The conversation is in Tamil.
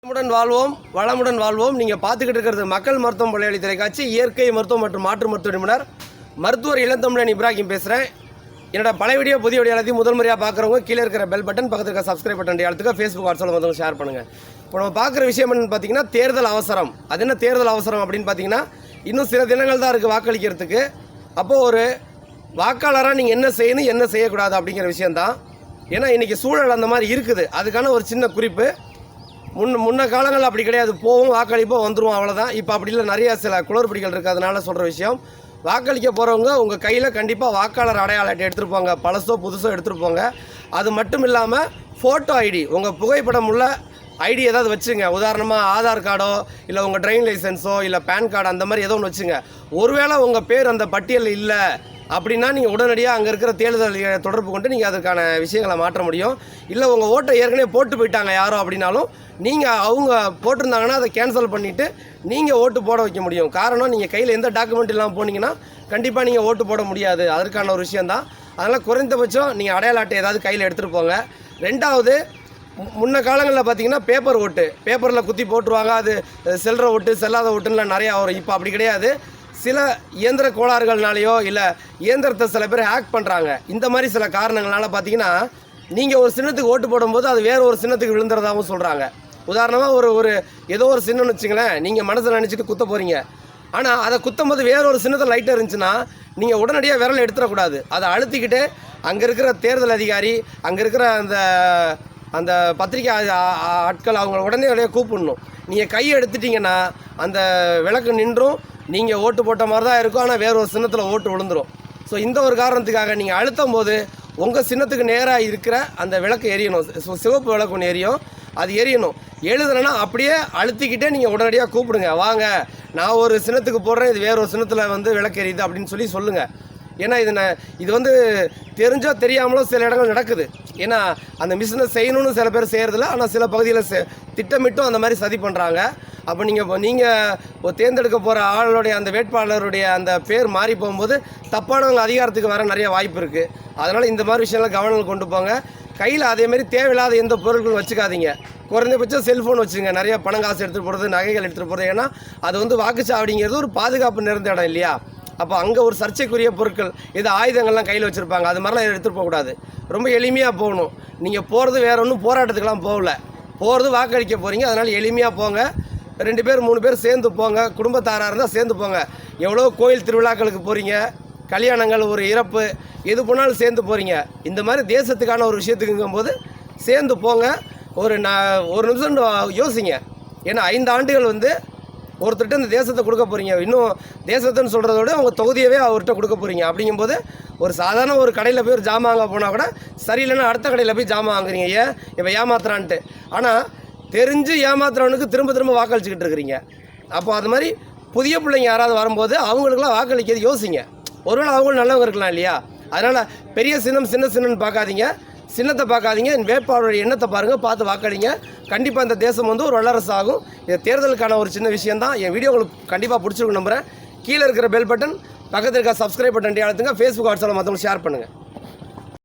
வளமுடன் வாழ்வோம் வளமுடன் வாழ்வோம். நீங்கள் பார்த்துக்கிட்டு இருக்கிறது மக்கள் மருத்துவம் பள்ளியளி தொலைக்காட்சி இயற்கை மருத்துவம் மற்றும் மாற்று மருத்துவ நிபுணர் மருத்துவர் இளந்தமிழன் இப்ராஹிம் பேசுகிறேன். என்னோட பழைய வீடியோ புதிய வீடியோ எல்லாத்தையும் முதல் முறையாக பார்க்குறவங்க கீழே இருக்கிற பெல் பட்டன் பக்கத்தில் இருக்க சப்ஸ்கிரைப் பட்டன் அழுத்துக்க ஃபேஸ்புக் வாட்ஸ்அப்பில் வந்து ஷேர் பண்ணுங்கள். இப்போ நம்ம பார்க்குற விஷயம் என்னன்னு பார்த்தீங்கன்னா தேர்தல் அவசரம். அது என்ன தேர்தல் அவசரம் அப்படின்னு பார்த்தீங்கன்னா இன்னும் சில தினங்கள் தான் இருக்குது வாக்களிக்கிறதுக்கு. அப்போது ஒரு வாக்காளராக நீங்கள் என்ன செய்யணும் என்ன செய்யக்கூடாது அப்படிங்கிற விஷயந்தான். ஏன்னா இன்றைக்கி சூழல் அந்த மாதிரி இருக்குது. அதுக்கான ஒரு சின்ன குறிப்பு. முன்ன காலங்கள் அப்படி கிடையாது. போவோம் வாக்களிப்போம் வந்துடுவோம், அவ்வளோதான். இப்போ அப்படி இல்லை, நிறைய சில குளறுபடிகள் இருக்குது. அதனால சொல்கிற விஷயம், வாக்களிக்க போகிறவங்க உங்கள் கையில் கண்டிப்பாக வாக்காளர் அடையாள அட்டை எடுத்துகிட்டு போங்க. பழசோ புதுசோ எடுத்துகிட்டு போங்க. அது மட்டும் இல்லாமல் ஃபோட்டோ ஐடி, உங்கள் புகைப்படம் உள்ள ஐடி ஏதாவது வச்சுங்க. உதாரணமாக ஆதார் கார்டோ இல்லை உங்கள் டிரைவிங் லைசன்ஸோ இல்லை பேன் கார்டு அந்த மாதிரி ஏதோ ஒன்று வச்சுங்க. ஒருவேளை உங்கள் பேர் அந்த பட்டியலில் இல்லை அப்படின்னா நீங்கள் உடனடியாக அங்கே இருக்கிற தேர்தல் தொடர்பு கொண்டு நீங்கள் அதுக்கான விஷயங்களை மாற்ற முடியும். இல்லை உங்கள் ஓட்டை ஏற்கனவே போட்டு போயிட்டாங்க யாரோ அப்படின்னாலும் நீங்கள் அவங்க போட்டிருந்தாங்கன்னா அதை கேன்சல் பண்ணிவிட்டு நீங்கள் ஓட்டு போட வைக்க முடியும். காரணம், நீங்கள் கையில் எந்த டாக்குமெண்ட் இல்லாமல் போனீங்கன்னா கண்டிப்பாக நீங்கள் ஓட்டு போட முடியாது. அதற்கான ஒரு விஷயந்தான். அதனால் குறைந்தபட்சம் நீங்கள் அடையாள அட்டை ஏதாவது கையில் எடுத்துகிட்டு போங்க. ரெண்டாவது, முன்ன காலங்களில் பார்த்தீங்கன்னா பேப்பர் ஓட்டு, பேப்பரில் குத்தி போட்டுருவாங்க. அது செல்கிற ஓட்டு செல்லாத ஓட்டுன்னு நிறையா வரும். இப்போ அப்படி கிடையாது. சில இயந்திர கோளாறுகள்னாலேயோ இல்லை இயந்திரத்தை சில பேர் ஹேக் பண்ணுறாங்க. இந்த மாதிரி சில காரணங்களால் பார்த்தீங்கன்னா நீங்கள் ஒரு சின்னத்துக்கு ஓட்டு போடும்போது அது வேறு ஒரு சின்னத்துக்கு விழுந்துறதாகவும் சொல்கிறாங்க. உதாரணமாக ஒரு ஏதோ ஒரு சின்னம்னு வச்சுங்களேன், நீங்கள் மனசில் நினச்சிட்டு குத்த போகிறீங்க. ஆனால் அதை குத்தும் போது வேறு ஒரு சின்னத்தில் லைட்டாக இருந்துச்சுன்னா நீங்கள் உடனடியாக விரல் எடுத்துடக்கூடாது. அதை அழுத்திக்கிட்டு அங்கே இருக்கிற தேர்தல் அதிகாரி, அங்கே இருக்கிற அந்த பத்திரிக்கை ஆட்கள் அவங்கள உடனே கூப்பிடணும். நீங்கள் கையை எடுத்துட்டிங்கன்னா அந்த விளக்கு நின்றும், நீங்கள் ஓட்டு போட்ட மாதிரி தான் இருக்கும். ஆனால் வேறு ஒரு சின்னத்தில் ஓட்டு விழுந்துடும். ஸோ இந்த ஒரு காரணத்துக்காக நீங்கள் அழுத்தும் போது உங்கள் சின்னத்துக்கு நேராக இருக்கிற அந்த விளக்கு எரியணும். சிவப்பு விளக்கு ஒன்று எரியும், அது எரியணும். எழுதுனா அப்படியே அழுத்திக்கிட்டே நீங்கள் உடனடியாக கூப்பிடுங்க, வாங்க நான் ஒரு சின்னத்துக்கு போடுறேன், இது வேறு ஒரு சின்னத்தில் விளக்கு எரியுது அப்படின்னு சொல்லுங்கள். ஏன்னா இது தெரிஞ்சோ தெரியாமலோ சில இடங்கள் நடக்குது. ஏன்னா அந்த மிஷினை செய்யணும்னு சில பேர் செய்கிறதில்ல, ஆனால் சில பகுதியில் திட்டமிட்டும் அந்த மாதிரி சதி பண்ணுறாங்க. அப்போ நீங்கள் தேர்ந்தெடுக்க போகிற ஆளுடைய அந்த வேட்பாளருடைய அந்த பேர் மாறி போகும்போது தப்பானவங்க அதிகாரத்துக்கு வர நிறைய வாய்ப்பு இருக்குது. அதனால் இந்த மாதிரி விஷயம்லாம் கவனம் கொண்டு போங்க. கையில் அதேமாரி தேவையில்லாத எந்த பொருட்களும் வச்சுக்காதீங்க. குறைந்தபட்சம் செல்ஃபோன் வச்சுங்க. நிறைய பணம் காசு எடுத்துகிட்டு போகிறது, நகைகள் எடுத்துகிட்டு போகிறது. ஏன்னா அது வாக்குச்சாவடிங்கிறது ஒரு பாதுகாப்பு நிறைந்த இடம் இல்லையா? அப்போ அங்கே ஒரு சர்ச்சைக்குரிய பொருட்கள், இது ஆயுதங்கள்லாம் கையில் வச்சுருப்பாங்க. அது மாதிரிலாம் எடுத்துகிட்டு போகக்கூடாது. ரொம்ப எளிமையாக போகணும். நீங்கள் போகிறது வேறு ஒன்றும் போராட்டத்துக்கெலாம் போகிறது வாக்களிக்க போகிறீங்க. அதனால் எளிமையாக போங்க. 2 பேர் 3 பேர் சேர்ந்து போங்க. குடும்பத்தாராக இருந்தால் சேர்ந்து போங்க. எவ்வளோ கோயில் திருவிழாக்களுக்கு போகிறீங்க, கல்யாணங்கள், ஒரு இறப்பு, எது போனாலும் சேர்ந்து போகிறீங்க. இந்த மாதிரி தேசத்துக்கான ஒரு விஷயத்துக்குங்கும்போது சேர்ந்து போங்க. ஒரு நிமிஷம் யோசிங்க. ஏன்னா 5 ஆண்டுகள் ஒருத்தர்கிட்ட இந்த தேசத்தை கொடுக்க போகிறீங்க. இன்னும் தேசத்தைன்னு சொல்கிறத விட அவங்க தொகுதியவே அவர்கிட்ட கொடுக்க போகிறீங்க. அப்படிங்கும்போது ஒரு சாதாரண ஒரு கடையில் போய் ஒரு ஜாமான் வாங்க போனால் கூட சரியில்லைன்னா அடுத்த கடையில் போய் ஜாமான் வாங்குறீங்க. ஏன் இப்போ ஏமாத்துறான்ட்டு. ஆனால் தெரிஞ்சு ஏமாத்துறவனுக்கு திரும்ப வாக்களிச்சுக்கிட்டு இருக்கிறீங்க. அப்போ அது மாதிரி புதிய பிள்ளைங்க யாராவது வரும்போது அவங்களுக்குலாம் வாக்களிக்கிறது யோசிங்க. ஒருவேளை அவங்களும் நல்லவங்க இருக்கலாம் இல்லையா? அதனால் பெரிய சின்னம் சின்னன்னு பார்க்காதீங்க, சின்னத்தை பார்க்காதீங்க. வேட்பாளருடைய எண்ணத்தை பாருங்கள், பார்த்து வாக்களிங்க. கண்டிப்பாக இந்த தேசம் ஒரு வல்லரசு ஆகும். இது தேர்தலுக்கான ஒரு சின்ன விஷயந்தான். என் வீடியோ உங்களுக்கு கண்டிப்பாக பிடிச்சிருக்கும் நம்புகிறேன். கீழே இருக்கிற பெல் பட்டன் பக்கத்தில் இருக்க சப்ஸ்கிரைப் பட்டன் அழுத்துங்க. ஃபேஸ்புக் வாட்ஸ்அப்பில் மற்றவங்களுக்கு ஷேர் பண்ணுங்கள்.